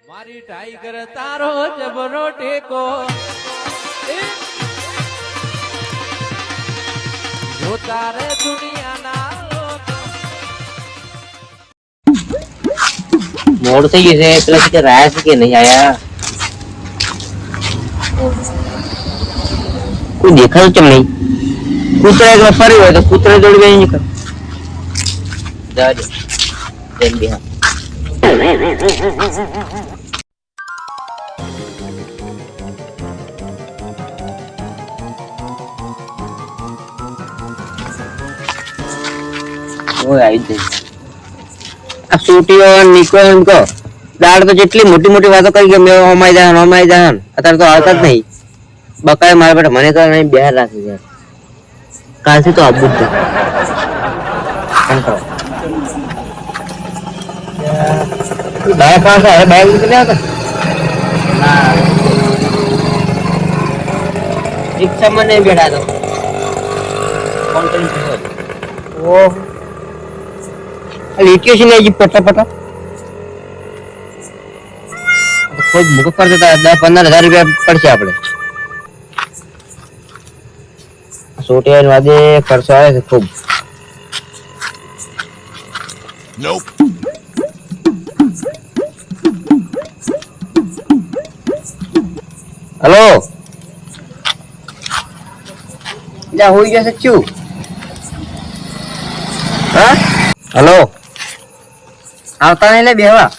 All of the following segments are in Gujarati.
મારી ટાઈગર તારો જબરો ટેકો જો તારે દુનિયાના मोड़ से ये प्लस के राय से के नहीं आया कोई देखा तो चम नहीं कूतरा एक बार फरी हुआ तो कूतरा जोड़ गए निकल जा जा देख भी हाँ वो आई थी अब सूटियो निको इनको दाड़ तो जितनी मोटी मोटी बातों करी कि मैं हमारी जान अतर तो आता नहीं बकाए मारे बेटा मने तो नहीं बिहार राखी यार काल से तो अब बुद्ध बैग कहाँ से है बैग निकले आता ना रिक्शा में नहीं बैठा तो कौन वो लिटियो से नहीं जी पटा કોઈ ભૂખ પર દેતા 10-15 હજાર રૂપિયા પડશે આપણે સોટિયાન વાદે ખર્ચો આવે છે ખૂબ હેલો જા હોઈ જશે શું હા હેલો આવતા નહીં લે બેહવા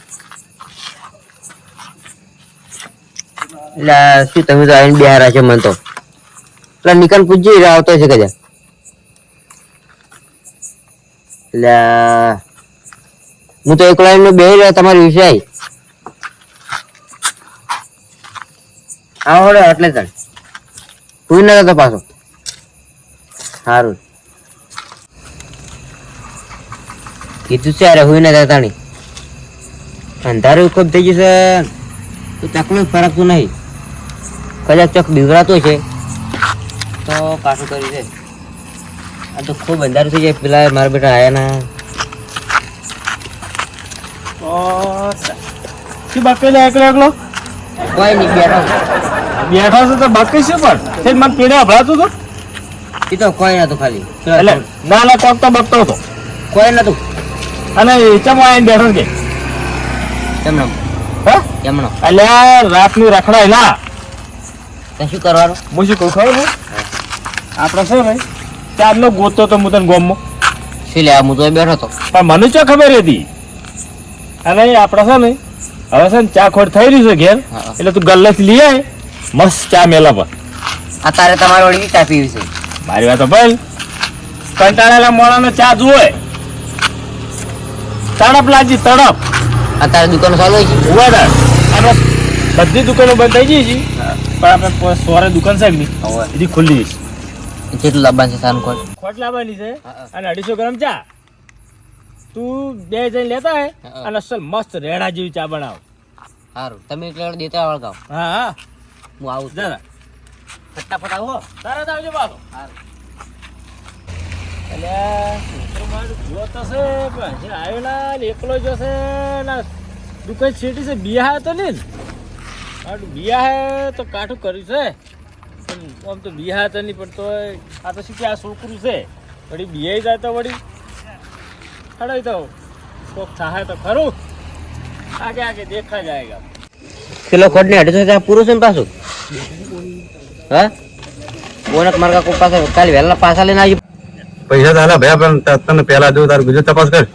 શું તમે તો આવીને બિહાર છે મન તો એટલે નિકાલ પૂછી આવતો છે કજા એટલે હું તો એકલો એમને બેહી રહ્યો તમારી વિષય આવો એટલે તણ કોઈ ના તો પાછો સારું કીધું છે અરે હુઈ ના તાણી અંધારું ખૂબ થઈ ગયું છે તો તકલીફ ફરક તો નહીં કદાચ ચોક બીવરાતો છે તો પાછું કરી છે આ તો ખૂબ અંધારું થઈ જાય પેલા મારા બેટા આયા ના શું બાકી લે એકલો કોઈ નહીં બેઠો છે તો બાકી શું પણ તે મને પીડે અભળાતું હતું એ તો કોઈ નતું ખાલી એટલે ના કોક તો બકતો હતો કોઈ નતું અને ચમો આવીને બેઠો કે કેમનો હા કેમનો એટલે રાતની રખડાય ના તો શું કરવાનું હું શું કહું ખબર આપણે છે ને ચારનો ગોતો તો હું તને ગોમમાં શું લે હું તો બેઠો હતો પણ મને ચો ખબર હતી અને આપણે છે ને હવે છે ને ચા ખોટ થઈ રહી છે ઘેર એટલે તું ગલ્લેથી લઈ આય મસ્ત ચા મેલા પર અત્યારે તમારે વળી ચા પીવી છે મારી વાત ભાઈ કંટાળેલા મોણાનો ચા જુએ તડપ લાગી તડપ અત્યારે દુકાનો ચાલુ હોય છે ઉવાડા અને બધી દુકાનો બંધ થઈ ગઈ છે પણ આપણે સોરે દુકાન છે કે નહીં એથી ખુલ્લી છે કેટલું લાવવાનું છે સાન ખોટ ખોટ લાવવાની છે અને 250 ગ્રામ ચા તું બે જણ લેતા હે અને અસલ મસ્ત રેડા જેવી ચા બનાવ સારું તમે એટલે દેતા વળગાવ હા હા હું આવું દાદા ફટાફટ આવો તરત આવજો પાછો એટલે છોકરો મારું જો તો છે પણ હજી આવ્યો ના ને એકલો જશે ના દુકાન છેટી છે બિયા તો નહીં બિયા હે તો કાઠું કર્યું છે આમ તો બિયા તો નહીં પણ તો આ તો શું કે આ છોકરું છે વળી બિયાઈ જાય તો વળી ખડાય તો કોક થાય તો ખરું આગે આગે દેખા જાયગા કિલો ખોટ ને 250 પૂરું છે ને પાછું હા બોનક માર્કા કો પાસે કાલે વહેલા પાછા લઈને આવી પૈસા તાલા ભયા પણ તને પહેલા જો તાર ગુજરાત તપાસ કર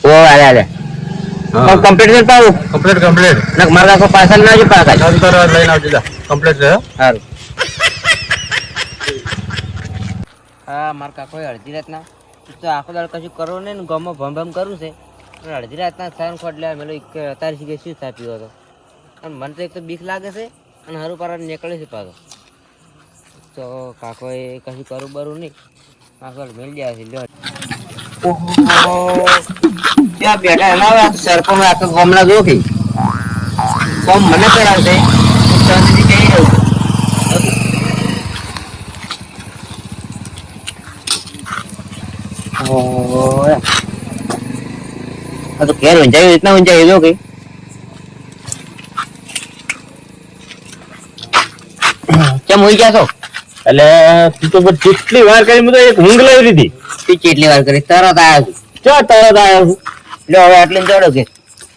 ઓ આલે કમ્પ્લીટ કર પાવું કમ્પ્લીટ નક માર્કા કો પાછા લઈને આવી પાછા ચાલ તાર લઈને આવજો જા કમ્પ્લીટ છે સારું હા માર્કા કોઈ અડધી રાતના તો આખો દાડ કશું કરો ને ગમો ભમ કરું છે અડધી રાતના સાન ખોટ લેવા મેલો અત્યારે શીખે શું ચા પીવો હતો અને મને તો એક તો બીક લાગે છે અને હરું પારા નીકળે છે પાછો તો કાકોએ કશું કરું બરું નહીં કાકો મેળ જાય છે લ્યો ત્યાં બેઠા એના સરપંચ આખા ગામના જો કે કોમ મને કરાવશે શાંતિથી કહી રહ્યું तो क्या वंचाई इतना वंचाई जो कि કેમ હોઈ ગયા છો? એટલે તું તો પણ કેટલી વાર કરી મેં તો એક ઊંઘ લઈ લીધી. તું કેટલી વાર કરી? તરત આવ્યો છું. ચો તરત આવ્યો છું. લો હવે આટલે ચડો કે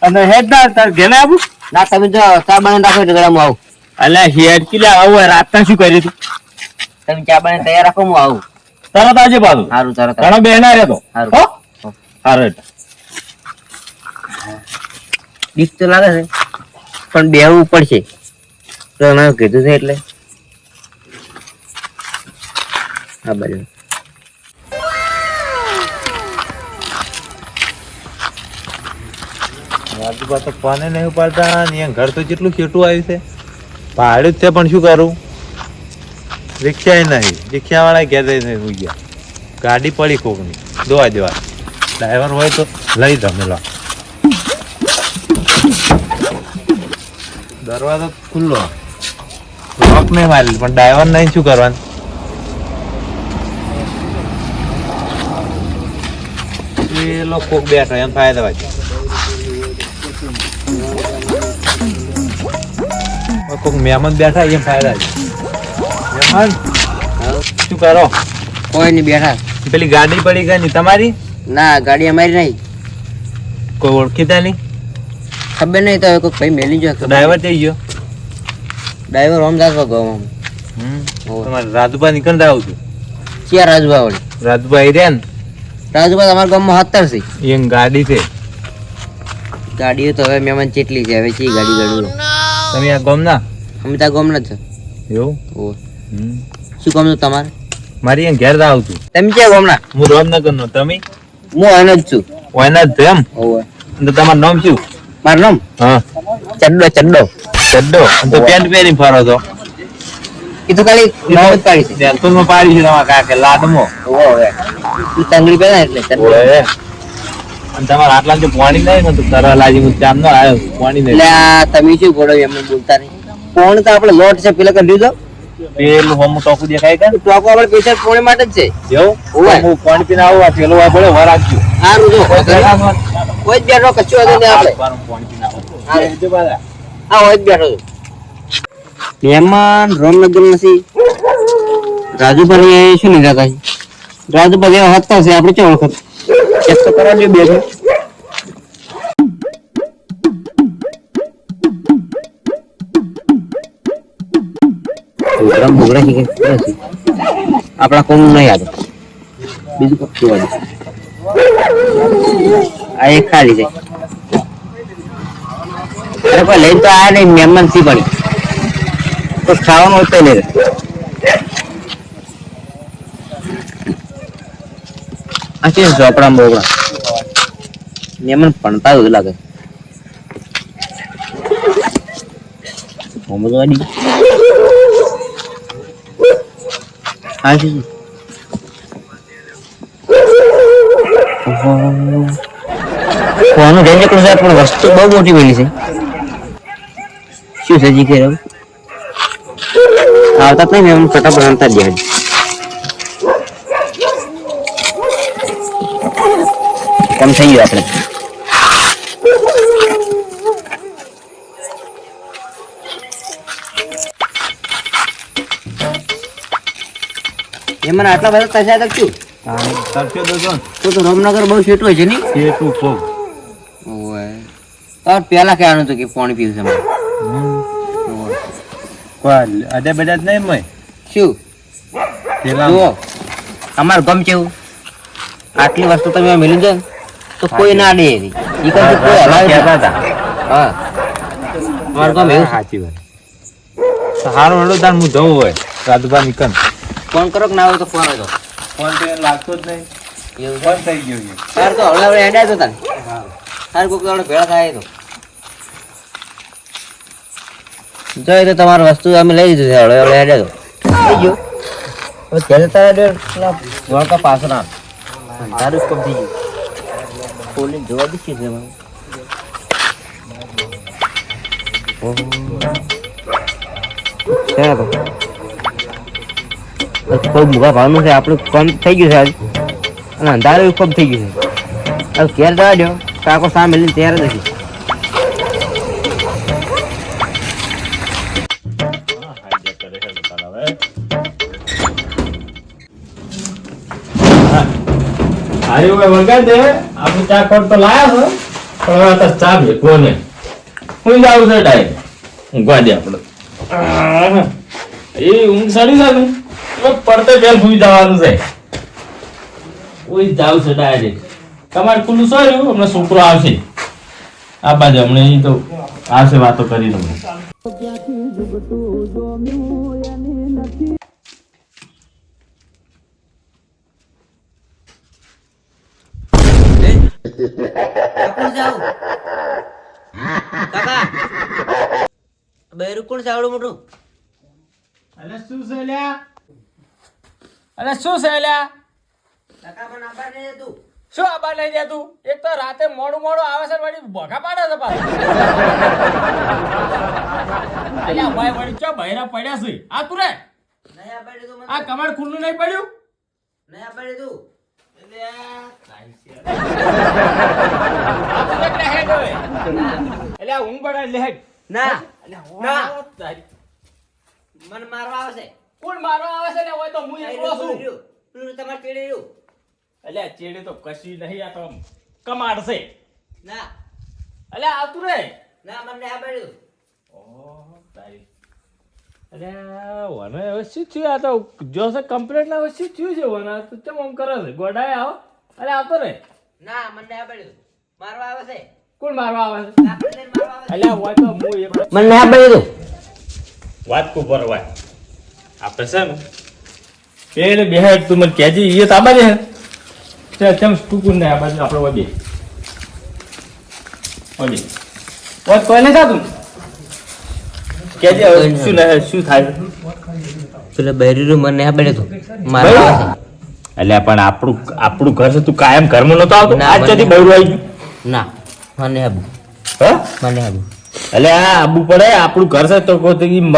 અને હેડ ના તાર ઘેને આવું. ના તમે જો ચા બનાવીને રાખો એટલે હું આવું. એટલે હેડ કિલ્લા આવું રાતના શું કર્યું તું? તમે ચા બનાવીને તૈયાર રાખો હું આવું. તરત આજે પાછું. સારું તરત ઘણો બેહના રહેતો. સારું. હો સારું એટલે. બીક તો લાગે છે પણ બેહવું પડશે. તો મેં કીધું છે એટલે હા બરાબર. આજુબાજુ તો ફોને નહીં ઉપાડતા ને અહીંયા ઘર તો કેટલું ખેટું આવ્યું છે. ભાડું જ છે પણ શું કરું? રિક્ષા નહીં, રિક્ષા વાળા ઘેર જઈને સુઈ ગયા. ગાડી પડી કોકની દોવા દેવા. ડ્રાઈવર હોય તો લઈ જમેલો. દરવાજો ખુલ્લો, લોક નહીં મારેલ પણ ડ્રાઈવર નહીં શું કરવાનું? પેલો કોક બેઠો એમ ફાયદા વાંચે. કોક મહેમાન બેઠા એમ ફાયદા છે. મહેમાન શું કરો? કોઈ નહીં બેઠા. પેલી ગાડી પડી ગઈ ની તમારી? ના ગાડી અમારી નહીં. કોઈ ઓળખીતા નહીં? ખબર નહીં તો હવે કોઈ ભાઈ મેલી જો. ડ્રાઈવર જઈ ગયો. ડ્રાઈવર હોમ જાતો ગયો. તમારે રાજુભા નીકળતા આવું છું. ક્યાં રાજુભા વળી? રાજુભાઈ રે ને રાજુભા તમારા ગામમાં 17 છે. એમ ગાડી છે. ગાડીઓ તો હવે મહેમાન ચેટલી છે હવે ચી ગાડી ગાડી. તમે આ ગામ ના? અમે ત્યાં ગામના જ છો. એવું? ઓહ. શું કામ છે તમારે? મારી અહીંયા ઘેર આવું છું. તમે ક્યાં ગામના? હું રામનગર નો. તમે? હું એનો જ છું. ઓયના જ છો એમ? ઓહ. તો તમારું નામ શું? મારું નામ હા ચડ્ડો ચડ્ડો. ચડ્ડો. તો પેન્ટ પહેરી ફરો છો? એ તો ખાલી નામ જ પાડી છે. તેલપુરમાં પાડી છે તમારા કાકે લાડમાં. ઓહ હવે તું તંગડી પહેલા એટલે ચડ્ડો. ઓય. અને તમારા આટલા જે પાણી નહીં ને તો તરવા લાજી હું ચામ નો આવ્યો પાણી નહીં. એટલે આ તમે શું બોલો એમને બોલતા નહીં. કોણ તો આપણે લોટ છે પેલા કરી દીધો. પેલું હોમ ટોકું દેખાય કે? ટોકો આપણે પૈસા પોણી માટે જ છે. એવું? ઓય. હું પાણી પીને આવું. આ પેલું આ પડે વાર રાખજો. સારું જો કોઈ જ બેઠો કશું હતું નહીં આપણે. પાણી પીને આવું. હા હોય જ બેઠો છું. મહેમાન રામનગર નથી. રાજુભાઈ શું નહીં જતા? રાજુભાઈ એવા હતા છે આપણે કેવું વખત ચેક તો કરવા દે બે. આપણા કોણ નહીં યાદ બીજું કશું આ એક ખાલી છે. અરે કોઈ લઈને તો આયા નહીં મહેમાન સી પડી તો ખાવાનું હોય તો લઈ આ છે ઝોપડા બોપડા મહેમાન ભણતા એવું લાગે. મોમોદવાડી હા છે. કોનું જઈ નીકળું છે પણ વસ્તુ બહુ મોટી પેલી છે. શું છે જી કે આવતા જ નહીં ફટાફટ રમતા જ જાય. કમ થઈ ગયું આપણે. એમાં આટલા બધા તસા તક છું તો રામનગર બહુ છેટું હોય છે ને. તાર પેલા કહેવાનું હતું કે પાણી પીવું છે મારે. અડે બધા જ નહીં મય શું જુઓ અમારું ગમ કેવું આટલી વસ્તુ તમે મેળવી જાય તો કોઈ ના દે એવી. ઈ કશું કોઈ હલાવે નહીં. હા અમારું ગમ એવું. સાચી વાત. સારું હેડો તાર હું જવું હોય રાજુભા નીકળ. ફોન કરો કે ના હોય તો ફોન હતો ફોન તો એને લાગતો જ નહીં. એવું બંધ થઈ ગયું છે. તાર તો હવડે હવડે હેડ્યા તો તાર તાર કોઈક હવડે ભેળા થાય તો જોઈએ તો તમારી વસ્તુ અમે લઈ લીધું છે હવડે હવડે હેડ્યા તો લઈ ગયો. હવે ત્યારે તારા વળકા પાછો ના તારું જ કમ થઈ ગયું. ખોલીને જોવા દીધી છે એમાં. ખૂબ મોઘા ભાવનું છે આપણું કમ થઈ ગયું છે આજ અને અંધારું કમ થઈ ગયું છે. હવે ઘેર જવા દો કાકો સામે લઈને તૈયાર જ નથી. હારી હોય વગાડ દે આપણે ચા ખોટ તો લાયા છો પણ હવે તો ચા ભેગો ને હું જાઉં છે ડાયરેક્ટ ઊંઘવા દે આપણે એ ઊંઘ સડી છે ને પડતે પેલ સુઈ જવાનું છે ઓય જાવ છે ડાયરેક્ટ તમારે ખુલ્લું સોર્યું હમણાં છોકરો આવશે આ બાજુ હમણાં અહીં તો આવશે વાતો કરી તમે કોણ જાવ કાકા બૈરું કોણ જાવડું મોટું અરે શું છે લ્યા અરે શું છે લ્યા કાકા પણ આભાર નહીં તું શું આબા નહીં દે તું એક તો રાતે મોડું મોડું આવે છે વળી ભોગા પાડે છે પાછું અલ્યા ભાઈ વળી ચો બહેરા પડ્યા છે આ તું રે નહીં આભાર તું આ કમાડ ખુલ્લું નહીં પડ્યું નહીં આભાર તું એટલે ઊંઘ પડે લેહેડ ના ના તારી મન મારવા આવશે કોણ મારવા આવે છે ને હોય તો હું એકલો છું પેલું તમારે ચેડે રહ્યું એટલે ચેડે તો કશી નહીં આ તો કમાડ છે ના એટલે આવતું રે ના મને આભાર તું ઓહો તારી અરે વને હવે શું થયું આ તો જો છે કમ્પ્લીટ ના હવે શું થયું છે વને તો ચમ આમ કરે છે ગોડાય આવો અરે આવતો રે ના મને આભાર તું મારવા આવે છે કોણ મારવા આવે છે આપણે મારવા આવે અલ્યા હોય તો હું એક મને આભાર તું વાત કો પરવાય આપણે છે ને એ બેહેડ તું મને કહેજી એ તાબા દે છે ચમ ટૂકું ને આ બાજુ આપણે વધી વાત કોઈ નહીં થાતું કહેજે હવે શું શું થાય પેલા બૈરું મને આભાર તું મારવા આવે છે અલ્યા પણ આપણું ઘર છે તું કાયમ ઘરમાં નતો આવતો ના, આજ સુધી બૈરું આવી ગયું ના મને આબુ હા મને આબુ એટલે આ આબુ પડે આપણું ઘર છે તો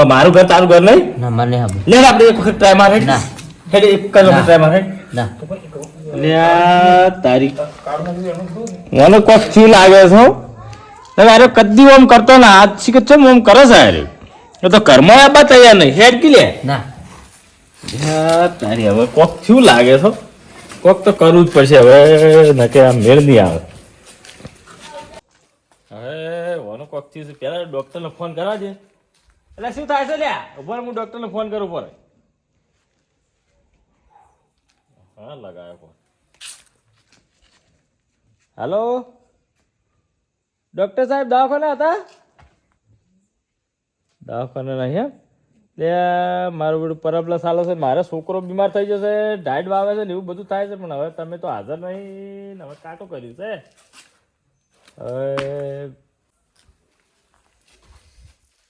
મારું ઘર તારું ઘર નહીં ના મને આબુ લે આપણે એક વખત ટ્રાય મારે ના. હેડ એક જ વખત ટ્રાય મારે ના એટલે આ તારી મને કોક થયું લાગે છે હો. હવે અરે કદી ઓમ કરતો ને આજ શીખે છે ઓમ કરે છે અરે એ તો ઘરમાં આબા તૈયાર નહીં હેડ કી લે ના તારી હવે કોક થયું લાગે છે કોક તો કરવું જ પડશે હવે નકે આ મેળ નહીં આવે હવે વાનો કોક થયું છે પેલા ડોક્ટરને ફોન કરાવજે એટલે શું થાય છે લ્યા ઉભા હું ડોક્ટરને ફોન કરું પડે હા લગાવ્યો ફોન હેલો ડોક્ટર સાહેબ દવાખાના હતા દવાખાના નહીં એમ તે મારું બધું પરબલા સાલો છે મારો છોકરો બીમાર થઈ જશે ડાયટ વાવે છે ને એવું બધું થાય છે પણ હવે તમે તો હાજર નહીં ને હવે કાટું કર્યું છે હવે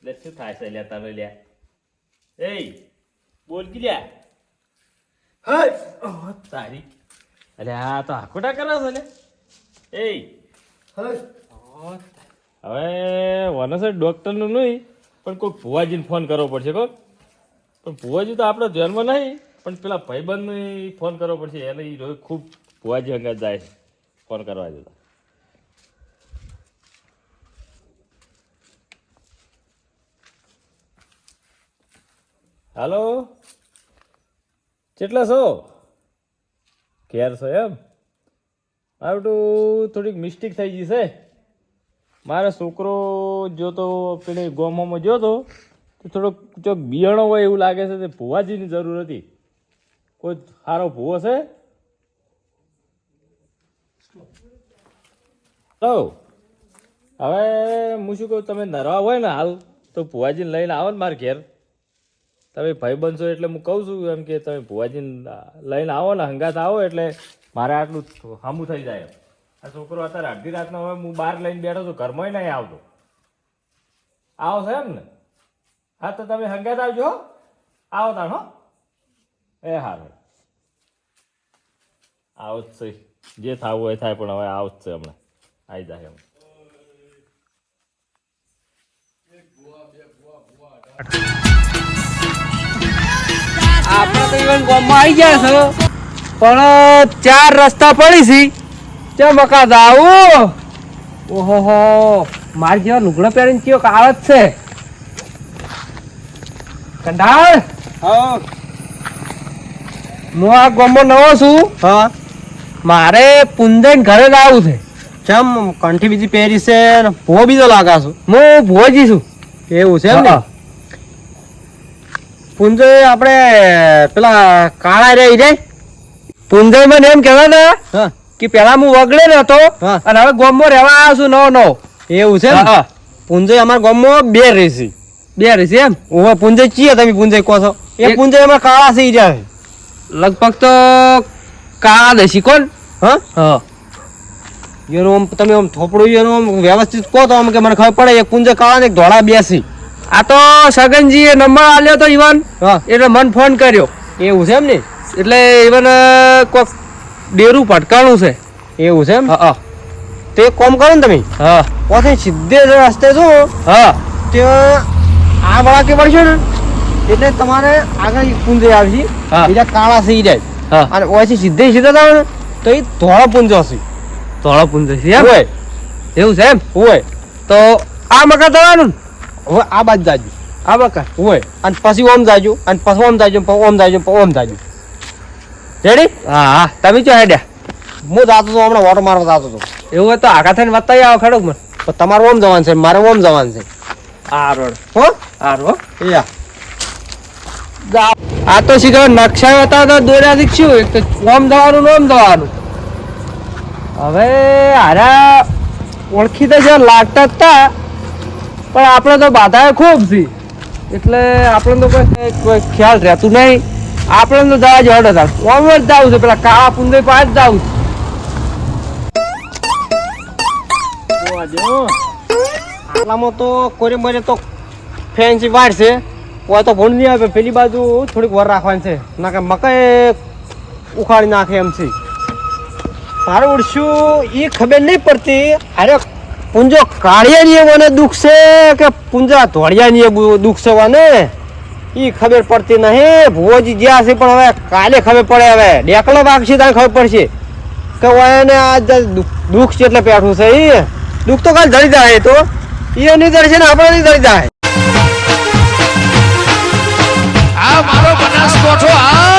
લે શું થાય છે લ્યા તમે લ્યા એ બોલ કી લ્યા હે તારી અરે આ તો આખોટા કરે છે લે એ હવે વનસ ડોક્ટરનું નહીં પણ કોઈ ભુવાજીને ફોન કરવો પડશે કોક પણ ભુવાજી તો આપણો ધ્યાનમાં નહીં પણ પેલા ભાઈબંધને ફોન કરવો પડશે એને એ રોજ ખૂબ ભુવાજી અંગત જાય છે ફોન કરવા જતા હાલો કેટલા છો ઘેર છો એમ આવડું થોડીક મિસ્ટેક થઈ ગઈ છે મારો છોકરો જોતો પેલી ગોમોમાં જોતો તો થોડોક ચોક બિયાણો હોય એવું લાગે છે તે ભુવાજીની જરૂર હતી કોઈ સારો ભૂવો છે તો હવે હું શું કહું તમે નરવા હોય ને હાલ તો ભુવાજીને લઈને આવો ને મારા ઘેર તમે ભાઈ બનશો એટલે હું કહું છું એમ કે તમે ભુવાજીને લઈને આવો ને હંગાત આવો એટલે મારે આટલું સામું થઈ જાય આ છોકરો અત્યારે અડધી રાતનો હવે હું બહાર લઈને બેઠો છું ઘરમાં નહીં આવતો આવો છે એમ ને હા તો તમે હંગાત આવજો આવો તાણ હો એ હારું આવો જ છે જે થવું એ થાય પણ હવે આવો જ છે હમણાં આવી જાય એમ આપણે તો ઇવન ગામમાં આવી ગયા છે પણ 4 રસ્તા પડી છે ચમ બકા જાવું ઓહો મારી જેવા લુગડા પહેરીને કયો આવત છે કંડાળ હા હું આ ગામમાં નવો છું હા મારે પુંજન ઘરે જ આવું છે. ચમ કંઠી બીજી પહેરી છે ને ભો બીજો લાગા છું. હું ભોજી છું. એવું છે એમ ને? હા. પુંજો આપણે પેલા કાળા રહી જાય. પુંજય મને એમ કહેવા ને હા કે પેલા હું વગડે ને હતો હા. અને હવે ગોમમાં રહેવા આવ્યો છું નવો નવો. એવું છે એમ? હા. પુંજો અમારા ગામમાં બે રહેશે. બે રહેશે એમ. ઓવે પુંજો ચીએ તમે પુંજો કહો છો? એક પુંજો અમારા કાળા થઈ જાય. લગભગ તો કાળા દેશી કોણ. હા હા. એનું આમ તમે આમ થોપડું એનું આમ વ્યવસ્થિત કહો તો આમ કે મને ખબર પડે. એક પુંજો કાળા ને એક ધોળા બેસી. આ તો સગનજી એ નંબર આલ્યો તો ઈવન હા એટલે મને ફોન કર્યો એવું છે એમ ને? એટલે ઈવન કોક ડેરું ભટકાણું છે. એવું છે એમ? હા તો એક કામ કરો ને તમે હા પછી સીધે જ રસ્તે જો હા ત્યાં આ વાળા કે પડશે ને એટલે તમારે આગળ એક પુંજો આવશે. હા. બીજા કાળા થઈ જાય હા. અને ઓયથી સીધે સીધા જાવ ને તો એ ધોળો પુંજો હશે. ધોળો પુંજો છે એમ. હોય એવું છે એમ. હોય તો આ મકા દવાનું ને? હવે આ બાજુ જાજો આ મકા હોય અને પછી ઓમ જાજો અને પછી ઓમ જાજો પછી ઓમ જાજો પછી ઓમ જાજો. રેડી? હા હા તમે ચો હેડ્યા. હું જાતો તો હમણાં ઓટો મારવા જાતો હતો. એવું હોય તો આખા થઈને વતાઈ આવો ખડક મને. પણ તમારે ઓમ જવાનું છે મારે ઓમ જવાનું છે. આ રોડ હો આ રો યા આ તો શીખર નકશા હતા તો દોર્યા શીખ્યું એક તો ઓમ જવાનું ને ઓમ જવાનું. હવે હારા ઓળખી તો જ્યાં લાગતા જ તા પણ આપણે તો બાધા ખૂબ છે એટલે આપણે તો કોઈ ખ્યાલ રહેતું નહીં. આપણે તો જવા જ હડ હતા ઓમ જ જવું છે પેલા કાળા પુંજય પાસે જ જવું છે. આટલામાં તો કોરે મરે તો ફેન્સી વાડ છે. કોઈ તો ભૂંડ નહીં આવે પેલી બાજુ થોડીક વર રાખવાની છે ના કે મકાઈ ઉખાડી નાખે એમ છે. તારું ઉડશું એ ખબર નહીં પડતી. અરે પુંજો કાળિયાની મને દુઃખ છે કે પુંજા ધોળિયાની દુઃખ છે વાને એ ખબર પડતી નહીં. ભુવોજી જ્યાં છે પણ હવે કાલે ખબર પડે. હવે ડેકલો વાગશે ત્યાં ખબર પડશે કે એને આ દુઃખ છે એટલે પેઠું છે. એ દુઃખ તો કાલ ધરી જાય તો એ નહીં ધરશે ને આપણે નહીં ધરી જાય. આ મારો બનાસકોઠો આ